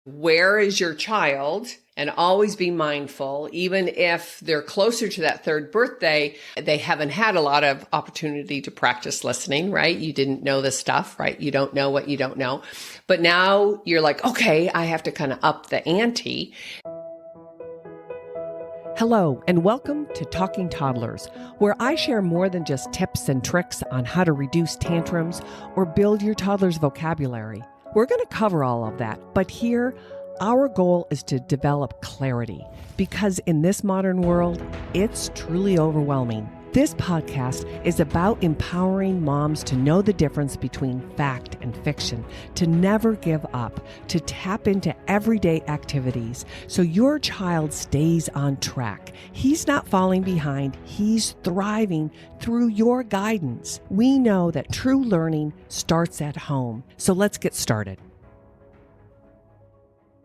Where is your child? And always be mindful, even if they're closer to that third birthday, they haven't had a lot of opportunity to practice listening, right? You didn't know this stuff, right? You don't know what you don't know. But now you're like, okay, I have to kind of up the ante. Hello, and welcome to Talking Toddlers, where I share more than just tips and tricks on how to reduce tantrums or build your toddler's vocabulary. We're going to cover all of that, but here, our goal is to develop clarity, because in this modern world, it's truly overwhelming. This podcast is about empowering moms to know the difference between fact and fiction, to never give up, to tap into everyday activities so your child stays on track. He's not falling behind, he's thriving through your guidance. We know that true learning starts at home, so let's get started.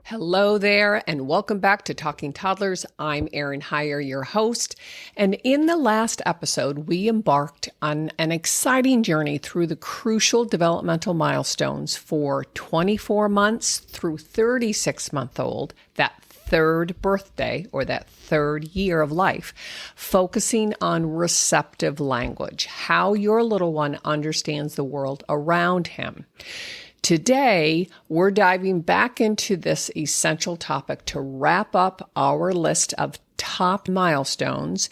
Hello there, and welcome back to Talking Toddlers. I'm Erin Heyer, your host. And in the last episode, we embarked on an exciting journey through the crucial developmental milestones for 24 months through 36-month-old, that third birthday or that third year of life, focusing on receptive language, how your little one understands the world around him. Today, we're diving back into this essential topic to wrap up our list of top milestones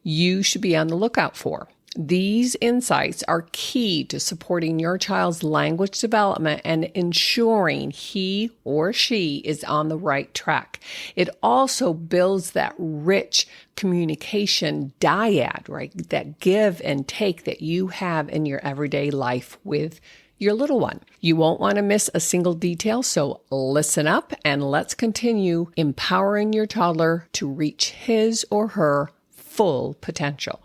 you should be on the lookout for. These insights are key to supporting your child's language development and ensuring he or she is on the right track. It also builds that rich communication dyad, right? That give and take that you have in your everyday life with your little one. You won't want to miss a single detail, so listen up and let's continue empowering your toddler to reach his or her full potential.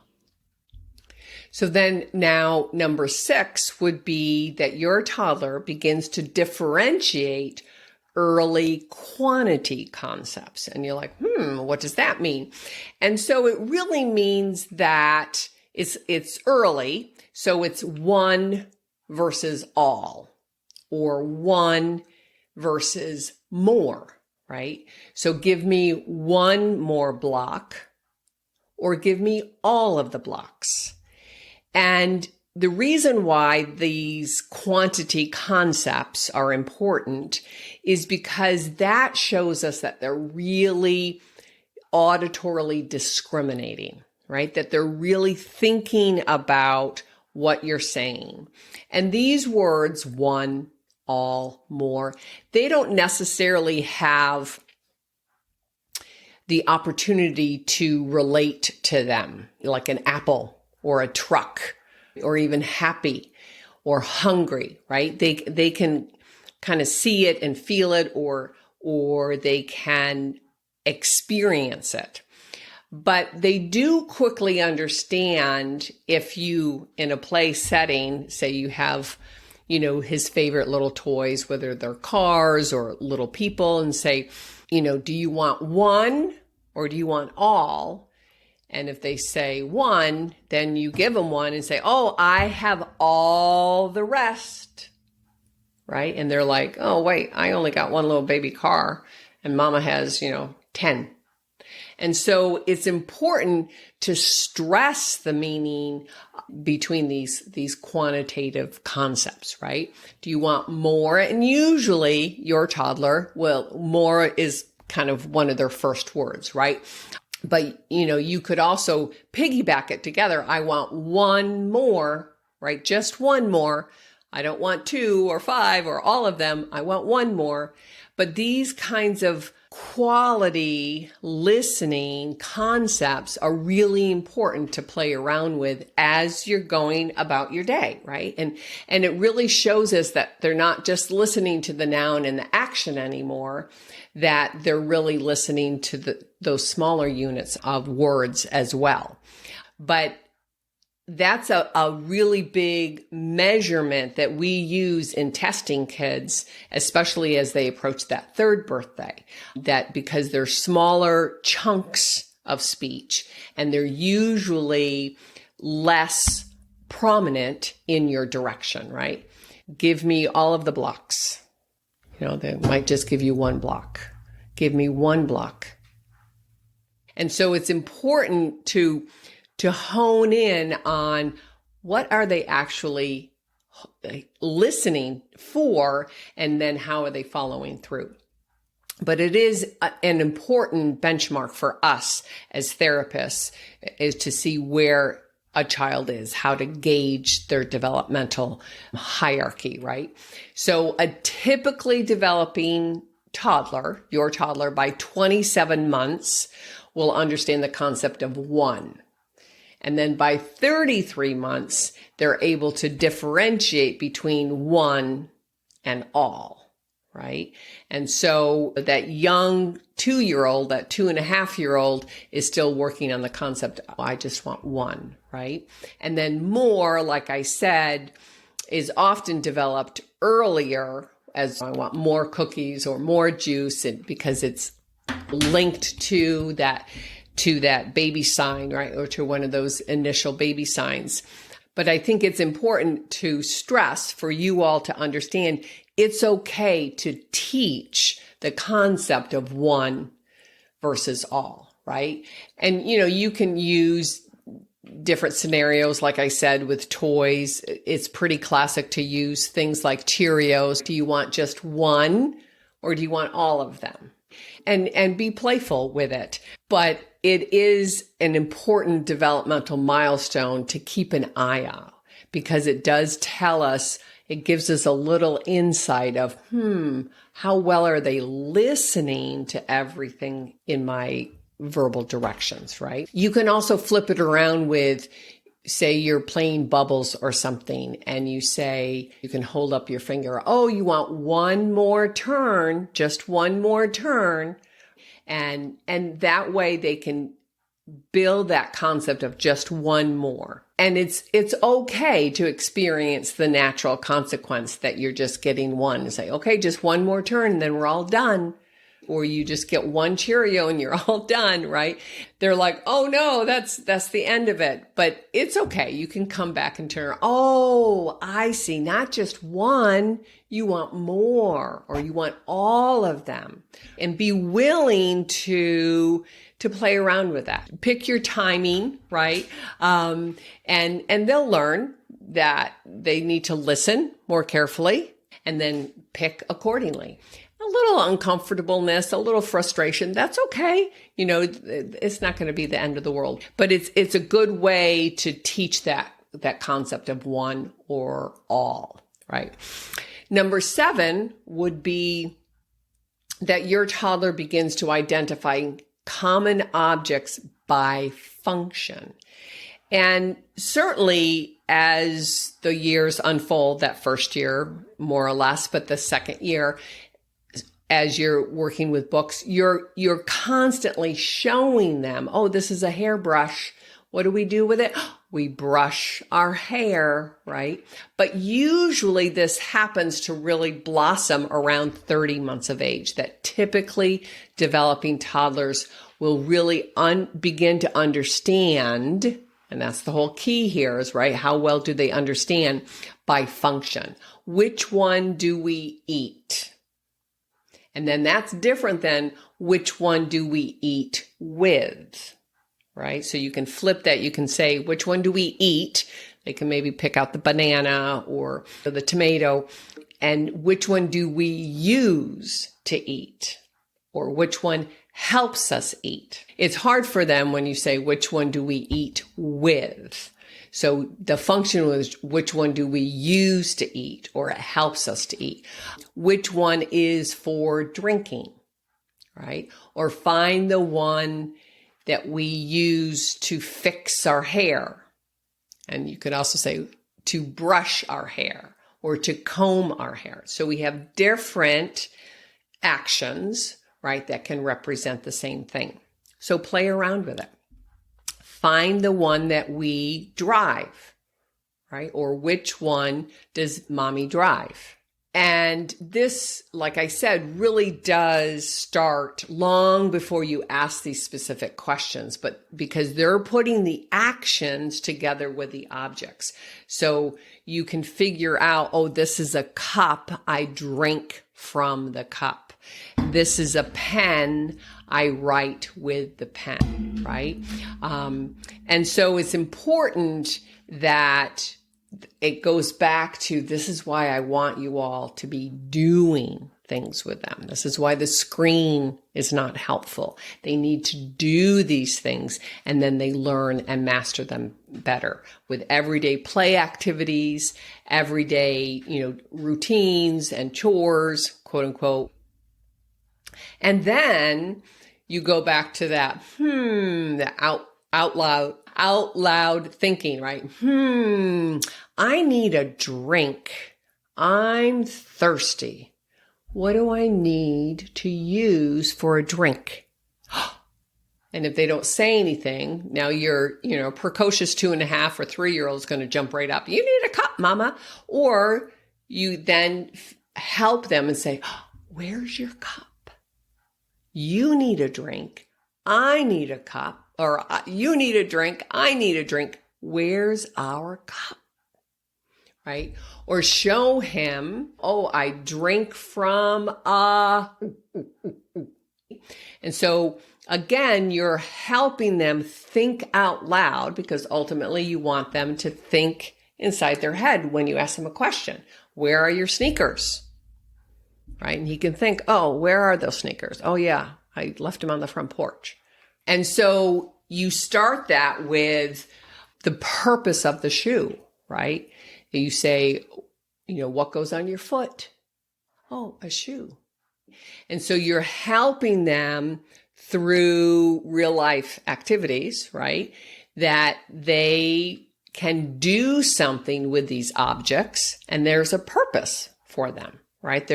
So then now number 6 would be that your toddler begins to differentiate early quantity concepts. And you're like, what does that mean? And so it really means that it's early, so it's one versus all, or one versus more, right? So give me one more block, or give me all of the blocks. And the reason why these quantity concepts are important is because that shows us that they're really auditorily discriminating, right? That they're really thinking about what you're saying. And these words, one, all, more, they don't necessarily have the opportunity to relate to them, like an apple or a truck or even happy or hungry, right? They can kind of see it and feel it, or they can experience it. But they do quickly understand if you, in a play setting, say you have, his favorite little toys, whether they're cars or little people, and say, do you want one or do you want all? And if they say one, then you give them one and say, oh, I have all the rest, right? And they're like, oh, wait, I only got one little baby car and mama has, 10. And so it's important to stress the meaning between these quantitative concepts, right? Do you want more? And usually your toddler, more is kind of one of their first words, right? But, you could also piggyback it together. I want one more, right? Just one more. I don't want 2 or 5 or all of them. I want one more. But these kinds of quality listening concepts are really important to play around with as you're going about your day, right? And it really shows us that they're not just listening to the noun and the action anymore, that they're really listening to those smaller units of words as well. But that's a really big measurement that we use in testing kids, especially as they approach that third birthday, that because they're smaller chunks of speech and they're usually less prominent in your direction, right? Give me all of the blocks. They might just give you one block. Give me one block. And so it's important to hone in on what are they actually listening for, and then how are they following through. But it is an important benchmark for us as therapists is to see where a child is, how to gauge their developmental hierarchy, right? So a typically developing toddler, your toddler, by 27 months will understand the concept of one. And then by 33 months, they're able to differentiate between one and all, right? And so that young 2-year-old, that 2.5-year-old is still working on the concept, I just want one, right? And then more, like I said, is often developed earlier as I want more cookies or more juice, because it's linked to that baby sign, right? Or to one of those initial baby signs. But I think it's important to stress for you all to understand it's okay to teach the concept of one versus all, right? And, you can use different scenarios, like I said, with toys. It's pretty classic to use things like Cheerios. Do you want just one or do you want all of them? And be playful with it. But it is an important developmental milestone to keep an eye on, because it does tell us, it gives us a little insight of, how well are they listening to everything in my verbal directions, right? You can also flip it around with, say you're playing bubbles or something, and you can hold up your finger. Oh, you want one more turn, just one more turn. And that way they can build that concept of just one more. And it's okay to experience the natural consequence that you're just getting one and say, okay, just one more turn and then we're all done. Or you just get one Cheerio and you're all done, right? They're like, oh no, that's the end of it. But it's okay. You can come back and turn. Oh, I see. Not just one. You want more, or you want all of them, and be willing to play around with that. Pick your timing, right? And they'll learn that they need to listen more carefully and then pick accordingly. A little uncomfortableness, a little frustration, that's okay. It's not going to be the end of the world, but it's a good way to teach that concept of one or all, right? Number 7 would be that your toddler begins to identify common objects by function. And certainly as the years unfold, that first year, more or less, but the second year, as you're working with books, you're constantly showing them, oh, this is a hairbrush. What do we do with it? We brush our hair, right? But usually this happens to really blossom around 30 months of age, that typically developing toddlers will really begin to understand, and that's the whole key here is, right, how well do they understand by function? Which one do we eat? And then that's different than which one do we eat with, right? So you can flip that. You can say, which one do we eat? They can maybe pick out the banana or the tomato. And which one do we use to eat? Or which one helps us eat? It's hard for them when you say, which one do we eat with? So the function was, which one do we use to eat, or it helps us to eat? Which one is for drinking, right? Or find the one that we use to fix our hair. And you could also say to brush our hair or to comb our hair. So we have different actions, right, that can represent the same thing. So play around with it. Find the one that we drive, right? Or which one does mommy drive? And this, like I said, really does start long before you ask these specific questions, but because they're putting the actions together with the objects. So you can figure out, oh, this is a cup. I drink from the cup. This is a pen. I write with the pen, right? And so it's important that it goes back to, this is why I want you all to be doing things with them. This is why the screen is not helpful. They need to do these things, and then they learn and master them better with everyday play activities, everyday, routines and chores, quote unquote. And then you go back to that, the out loud thinking, right? I need a drink. I'm thirsty. What do I need to use for a drink? And if they don't say anything, now your, precocious 2.5 or 3-year-old is going to jump right up. You need a cup, mama. Or you then help them and say, where's your cup? You need a drink. I need a cup. Or you need a drink. I need a drink. Where's our cup? Right? Or show him, oh, I drink from a. And so again, you're helping them think out loud, because ultimately you want them to think inside their head when you ask them a question. Where are your sneakers? Right? And he can think, oh, where are those sneakers? Oh yeah, I left them on the front porch. And so you start that with the purpose of the shoe, right? You say, what goes on your foot? Oh, a shoe. And so you're helping them through real life activities, right? That they can do something with these objects, and there's a purpose for them. Right?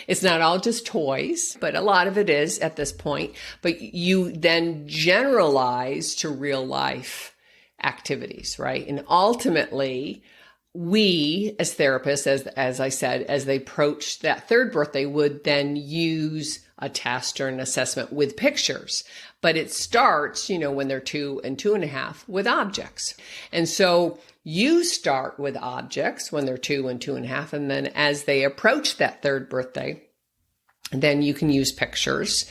It's not all just toys, but a lot of it is at this point. But you then generalize to real life activities, right? And ultimately, we as therapists, as I said, as they approach that 3rd birthday, would then use a test or an assessment with pictures. But it starts, when they're 2 and 2.5 with objects. And so you start with objects when they're 2 and 2.5, and then as they approach that 3rd birthday, then you can use pictures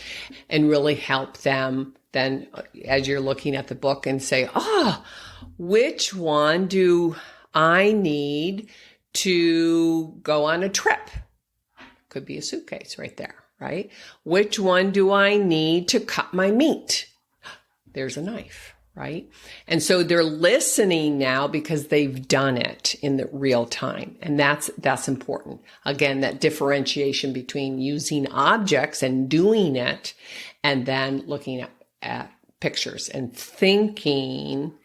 and really help them then as you're looking at the book and say, which one do I need to go on a trip? Could be a suitcase right there, right? Which one do I need to cut my meat? There's a knife. Right? And so they're listening now because they've done it in the real time. And that's important. Again, that differentiation between using objects and doing it, and then looking at pictures and thinking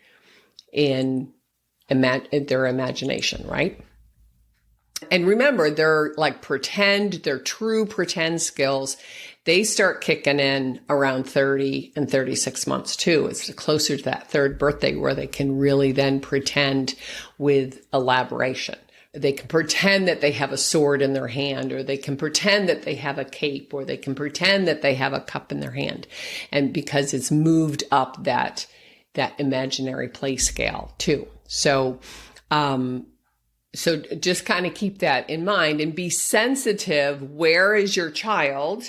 in their imagination, right? And remember, they're true pretend skills. They start kicking in around 30 and 36 months too. It's closer to that 3rd birthday where they can really then pretend with elaboration. They can pretend that they have a sword in their hand, or they can pretend that they have a cape, or they can pretend that they have a cup in their hand. And because it's moved up that imaginary play scale too. So just kind of keep that in mind and be sensitive. Where is your child?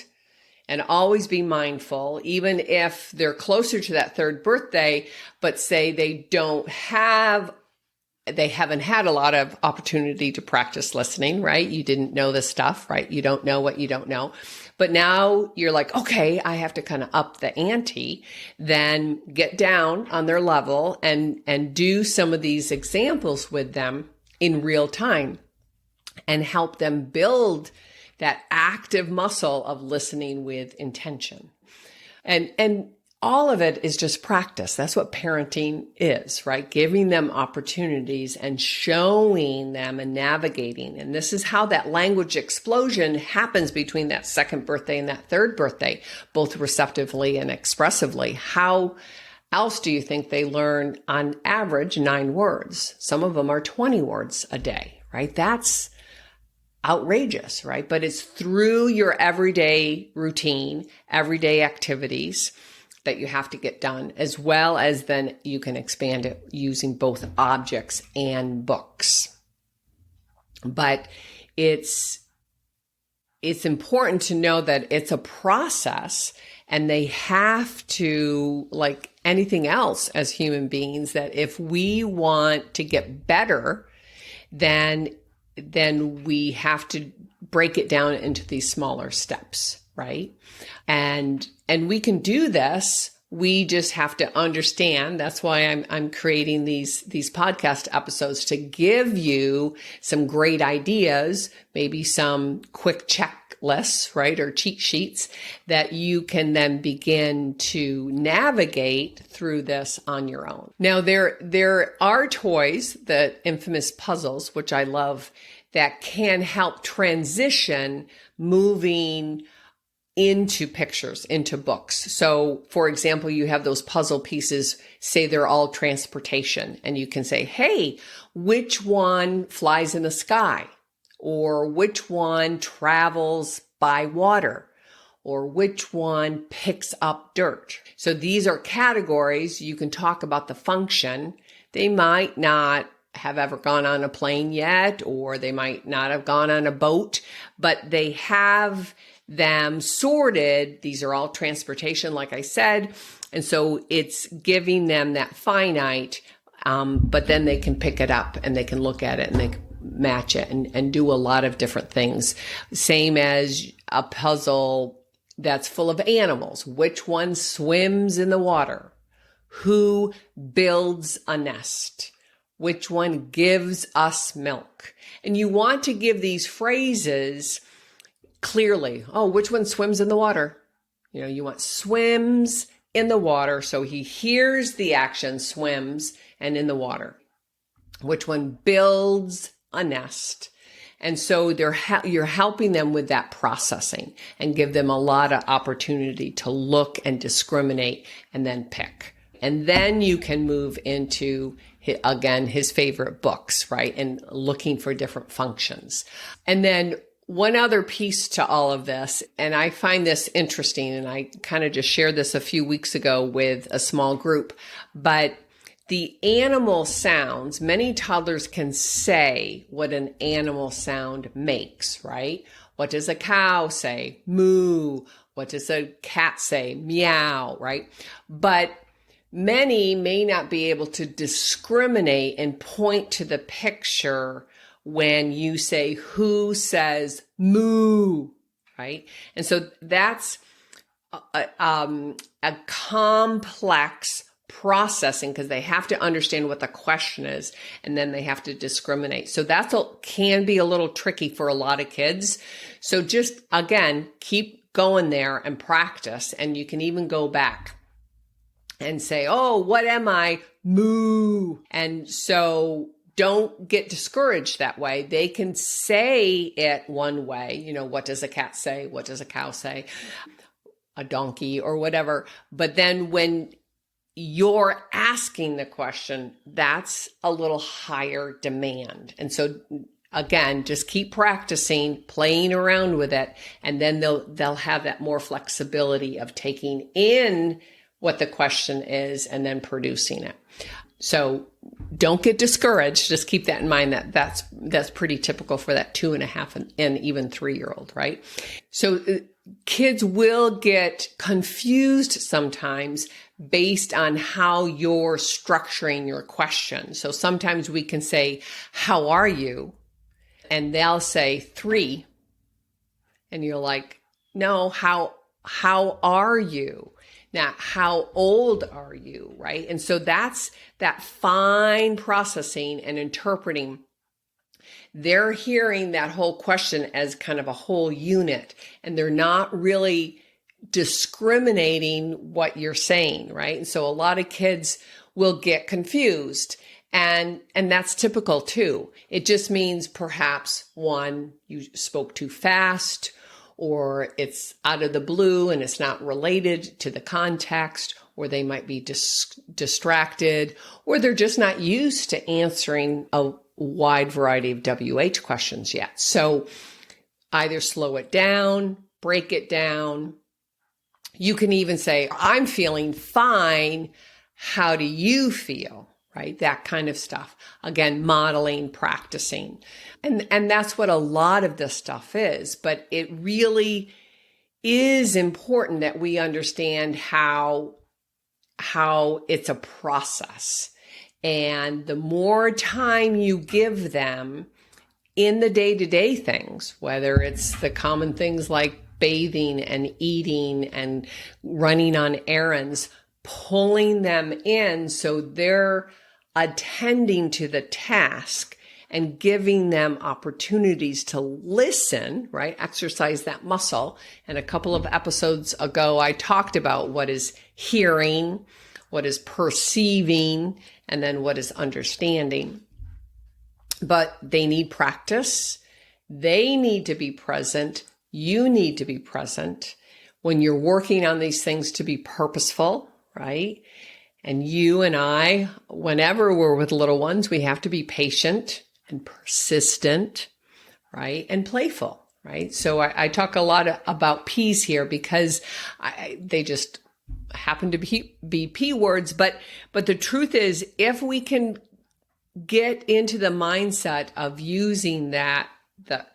And always be mindful, even if they're closer to that 3rd birthday, but say they haven't had a lot of opportunity to practice listening, right? You didn't know this stuff, right? You don't know what you don't know. But now you're like, okay, I have to kind of up the ante, then get down on their level and do some of these examples with them in real time and help them build that active muscle of listening with intention. And all of it is just practice. That's what parenting is, right? Giving them opportunities and showing them and navigating. And this is how that language explosion happens between that 2nd birthday and that 3rd birthday, both receptively and expressively. How else do you think they learn on average 9 words? Some of them are 20 words a day, right? That's outrageous, right? But it's through your everyday routine, everyday activities that you have to get done, as well as then you can expand it using both objects and books. But it's important to know that it's a process, and they have to, like anything else as human beings, that if we want to get better, then we have to break it down into these smaller steps, right? And we can do this. We just have to understand. That's why I'm creating these podcast episodes, to give you some great ideas, maybe some quick checklists, right? Or cheat sheets that you can then begin to navigate through this on your own. Now, there are toys, the infamous puzzles, which I love, that can help transition moving into pictures, into books. So for example, you have those puzzle pieces, say they're all transportation, and you can say, hey, which one flies in the sky? Or which one travels by water? Or which one picks up dirt? So these are categories. You can talk about the function. They might not have ever gone on a plane yet, or they might not have gone on a boat, but they have them sorted. These are all transportation, like I said. And so it's giving them that finite, but then they can pick it up and they can look at it and they can match it and do a lot of different things. Same as a puzzle that's full of animals. Which one swims in the water? Who builds a nest? Which one gives us milk? And you want to give these phrases clearly. Oh, which one swims in the water? You know, you want swims in the water. So he hears the action, swims, and in the water. Which one builds a nest? And so you're helping them with that processing and give them a lot of opportunity to look and discriminate and then pick. And then you can move into, again, his favorite books, right? And looking for different functions. And then one other piece to all of this, and I find this interesting, and I kind of just shared this a few weeks ago with a small group, but the animal sounds, many toddlers can say what an animal sound makes, right? What does a cow say? Moo. What does a cat say? Meow, right? But many may not be able to discriminate and point to the picture when you say, who says moo, right? And so that's a complex processing, because they have to understand what the question is, and then they have to discriminate. So can be a little tricky for a lot of kids. So just, again, keep going there and practice. And you can even go back and say, oh, what am I? Moo. And so don't get discouraged that way. They can say it one way. You know, what does a cat say? What does a cow say? A donkey or whatever. But then when you're asking the question, that's a little higher demand. And so again, just keep practicing, playing around with it, and then they'll have that more flexibility of taking in what the question is and then producing it. So don't get discouraged. Just keep that in mind, that's pretty typical for that 2.5 and even 3-year-old, right? So kids will get confused sometimes based on how you're structuring your question. So sometimes we can say, how are you? And they'll say 3. And you're like, no, how are you? Now, how old are you, right? And so that's that fine processing and interpreting. They're hearing that whole question as kind of a whole unit, and they're not really discriminating what you're saying, right? And so a lot of kids will get confused, and that's typical too. It just means perhaps one, you spoke too fast, or it's out of the blue and it's not related to the context, or they might be distracted, or they're just not used to answering wide variety of WH questions yet. So either slow it down, break it down. You can even say, I'm feeling fine. How do you feel? Right? That kind of stuff. Again, modeling, practicing. And that's what a lot of this stuff is. But it really is important that we understand how it's a process. And the more time you give them in the day-to-day things, whether it's the common things like bathing and eating and running on errands, pulling them in so they're attending to the task and giving them opportunities to listen, right? Exercise that muscle. And a couple of episodes ago, I talked about what is hearing, what is perceiving, and then what is understanding. But they need practice. They need to be present. You need to be present when you're working on these things to be purposeful, right? And you and I, whenever we're with little ones, we have to be patient and persistent, right? And playful, right? So I talk a lot about P's here because they just happen to be P words. But the truth is, if we can get into the mindset of using that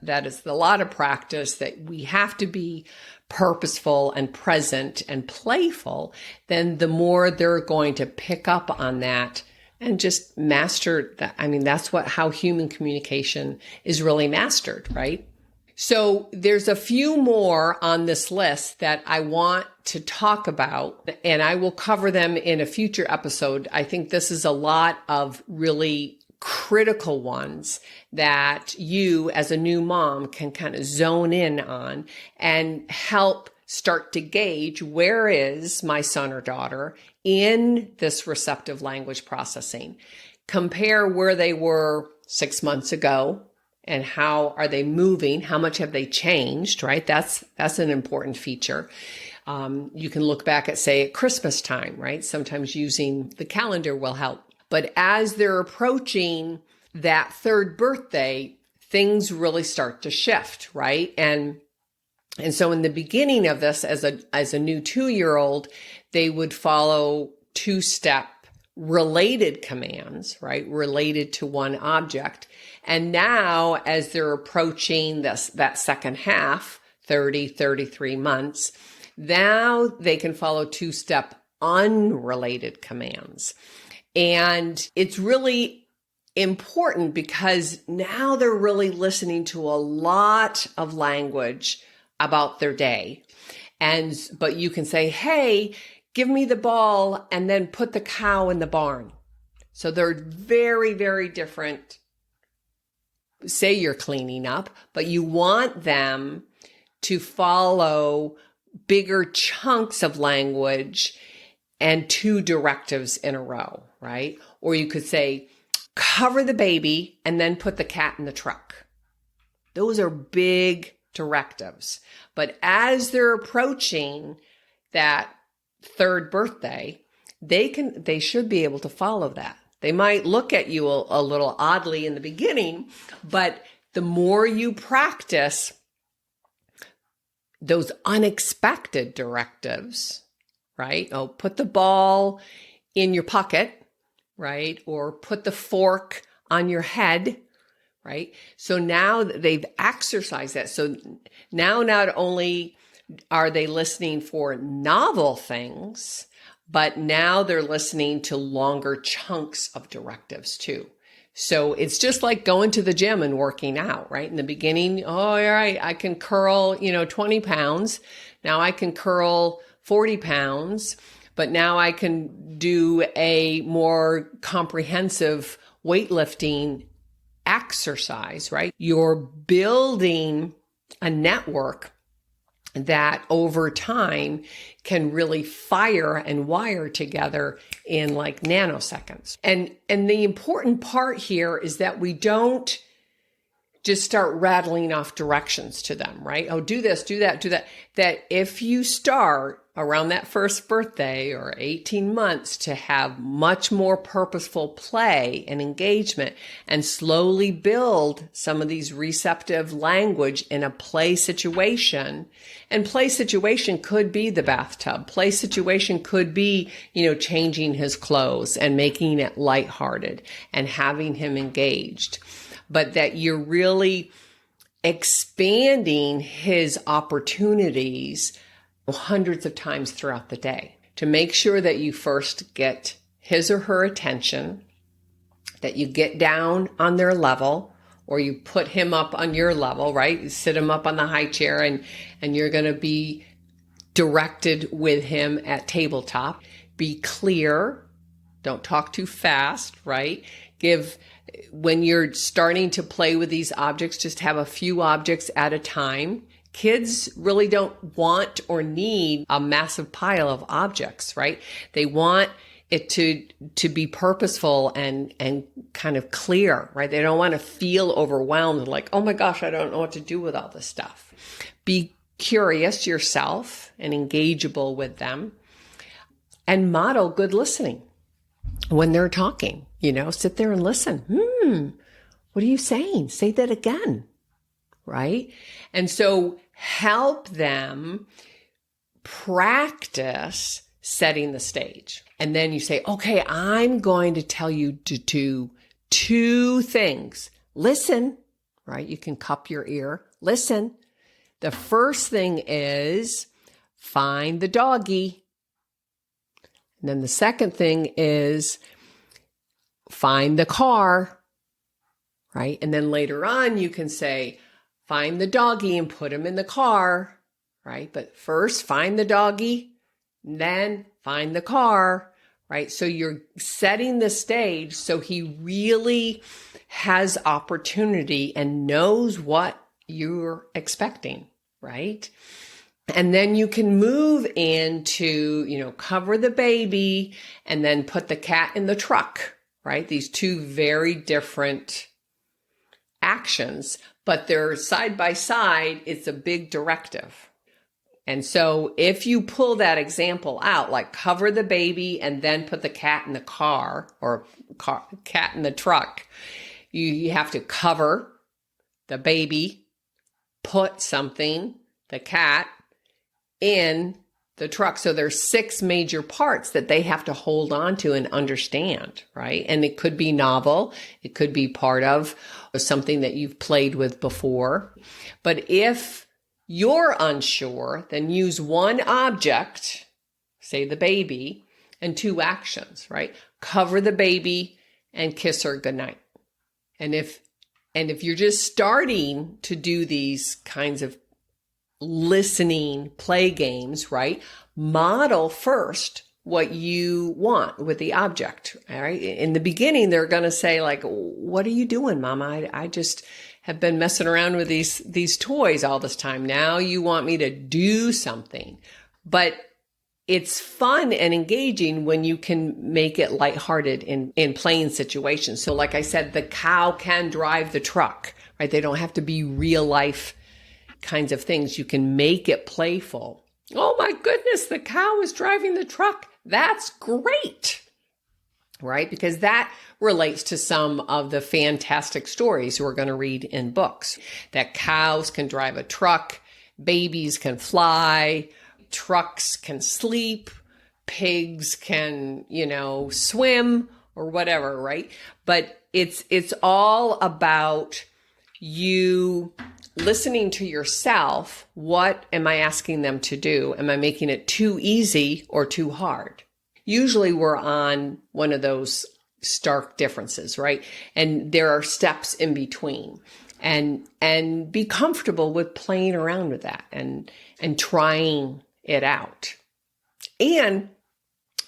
is a lot of practice, that we have to be purposeful and present and playful, then the more they're going to pick up on that and just master that. I mean, that's how human communication is really mastered, right? So there's a few more on this list that I want to talk about, and I will cover them in a future episode. I think this is a lot of really critical ones that you as a new mom can kind of zone in on and help start to gauge, where is my son or daughter in this receptive language processing? Compare where they were 6 months ago and how are they moving? How much have they changed, right? That's an important feature. You can look back at, say, at Christmas time, right? Sometimes using the calendar will help. But as they're approaching that third birthday, things really start to shift, right? And so in the beginning of this, as a new 2-year-old, they would follow 2-step related commands, right? Related to one object. And now, as they're approaching that second half, 30, 33 months, now they can follow 2-step unrelated commands. And it's really important because now they're really listening to a lot of language about their day. But you can say, hey, give me the ball and then put the cow in the barn. So they're very, very different. Say you're cleaning up, but you want them to follow bigger chunks of language and 2 directives in a row, right? Or you could say, cover the baby and then put the cat in the truck. Those are big directives. But as they're approaching that third birthday, they should be able to follow that. They might look at you a little oddly in the beginning, but the more you practice those unexpected directives, right? Oh, put the ball in your pocket, right? Or put the fork on your head, right? So now they've exercised that. So now not only are they listening for novel things, but now they're listening to longer chunks of directives too. So it's just like going to the gym and working out, right? In the beginning, oh, all right, I can curl, 20 pounds. Now I can curl 40 pounds, but now I can do a more comprehensive weightlifting exercise, right? You're building a network that over time can really fire and wire together in like nanoseconds. And the important part here is that we don't just start rattling off directions to them, right? Oh, do this, do that, do that. That if you start around that first birthday or 18 months to have much more purposeful play and engagement and slowly build some of these receptive language in a play situation. And play situation could be the bathtub. Play situation could be, changing his clothes and making it lighthearted and having him engaged. But that you're really expanding his opportunities hundreds of times throughout the day to make sure that you first get his or her attention, that you get down on their level, or you put him up on your level, right? You sit him up on the high chair and you're going to be directed with him at tabletop. Be clear. Don't talk too fast, right? When you're starting to play with these objects, just have a few objects at a time. Kids really don't want or need a massive pile of objects, right? They want it to be purposeful and kind of clear, right? They don't want to feel overwhelmed, like, oh my gosh, I don't know what to do with all this stuff. Be curious yourself and engageable with them, and model good listening when they're talking. Sit there and listen. What are you saying? Say that again, right? And so help them practice setting the stage. And then you say, okay, I'm going to tell you to do 2 things. Listen, right? You can cup your ear. Listen. The first thing is find the doggy. And then the second thing is find the car, right? And then later on, you can say, find the doggy and put him in the car, right? But first, find the doggy, then find the car, right? So you're setting the stage so he really has opportunity and knows what you're expecting, right? And then you can move into, cover the baby and then put the cat in the truck, right? These 2 very different actions, but they're side by side. It's a big directive. And so if you pull that example out, like cover the baby and then put the cat in the car or cat in the truck, you have to cover the baby, put something, the cat, in the truck. So there's 6 major parts that they have to hold on to and understand, right? And it could be novel. It could be part of something that you've played with before. But if you're unsure, then use 1 object, say the baby, and 2 actions, right? Cover the baby and kiss her goodnight. And if you're just starting to do these kinds of listening play games, right? Model first what you want with the object. All right. In the beginning, they're going to say like, what are you doing, Mama? I just have been messing around with these toys all this time. Now you want me to do something. But it's fun and engaging when you can make it lighthearted in playing situations. So like I said, the cow can drive the truck, right? They don't have to be real life kinds of things. You can make it playful. Oh my goodness, the cow is driving the truck. That's great, right? Because that relates to some of the fantastic stories we're going to read in books. That cows can drive a truck, babies can fly, trucks can sleep, pigs can, swim or whatever, right? But it's all about you listening to yourself. What am I asking them to do? Am I making it too easy or too hard? Usually we're on one of those stark differences, right? And there are steps in between. And be comfortable with playing around with that and trying it out. And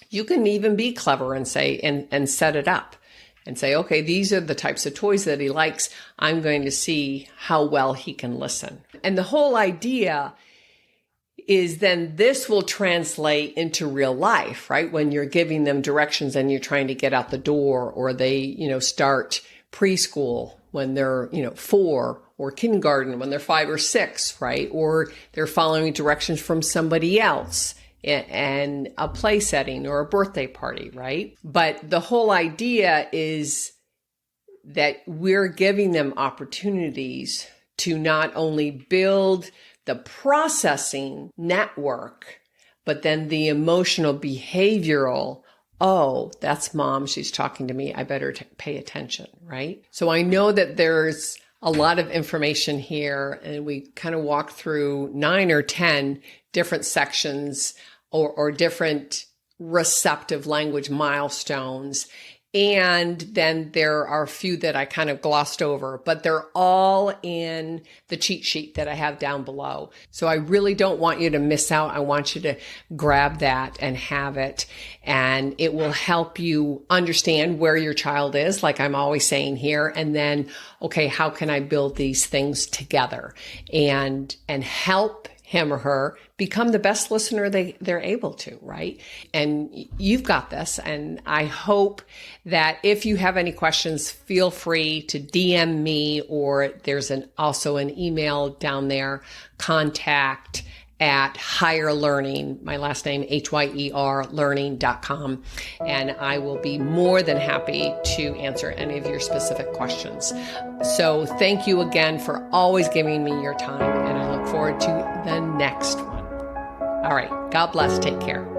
you can even be clever and say, and set it up. And say, okay, these are the types of toys that he likes. I'm going to see how well he can listen. And the whole idea is then this will translate into real life, right? When you're giving them directions and you're trying to get out the door, or they, start preschool when they're, 4, or kindergarten when they're 5 or 6, right? Or they're following directions from somebody else and a play setting or a birthday party, right? But the whole idea is that we're giving them opportunities to not only build the processing network, but then the emotional behavioral, oh, that's mom, she's talking to me, I better pay attention, right? So I know that there's a lot of information here, and we kind of walked through 9 or 10 different sections or different receptive language milestones. And then there are a few that I kind of glossed over, but they're all in the cheat sheet that I have down below. So I really don't want you to miss out. I want you to grab that and have it. And it will help you understand where your child is, like I'm always saying here. And then, okay, how can I build these things together and help him or her become the best listener they're able to, right? And you've got this. And I hope that if you have any questions, feel free to DM me, or there's also an email down there, contact at Higher Learning, my last name, HYER learning.com. And I will be more than happy to answer any of your specific questions. So thank you again for always giving me your time, and I look forward to the next one. All right. God bless. Take care.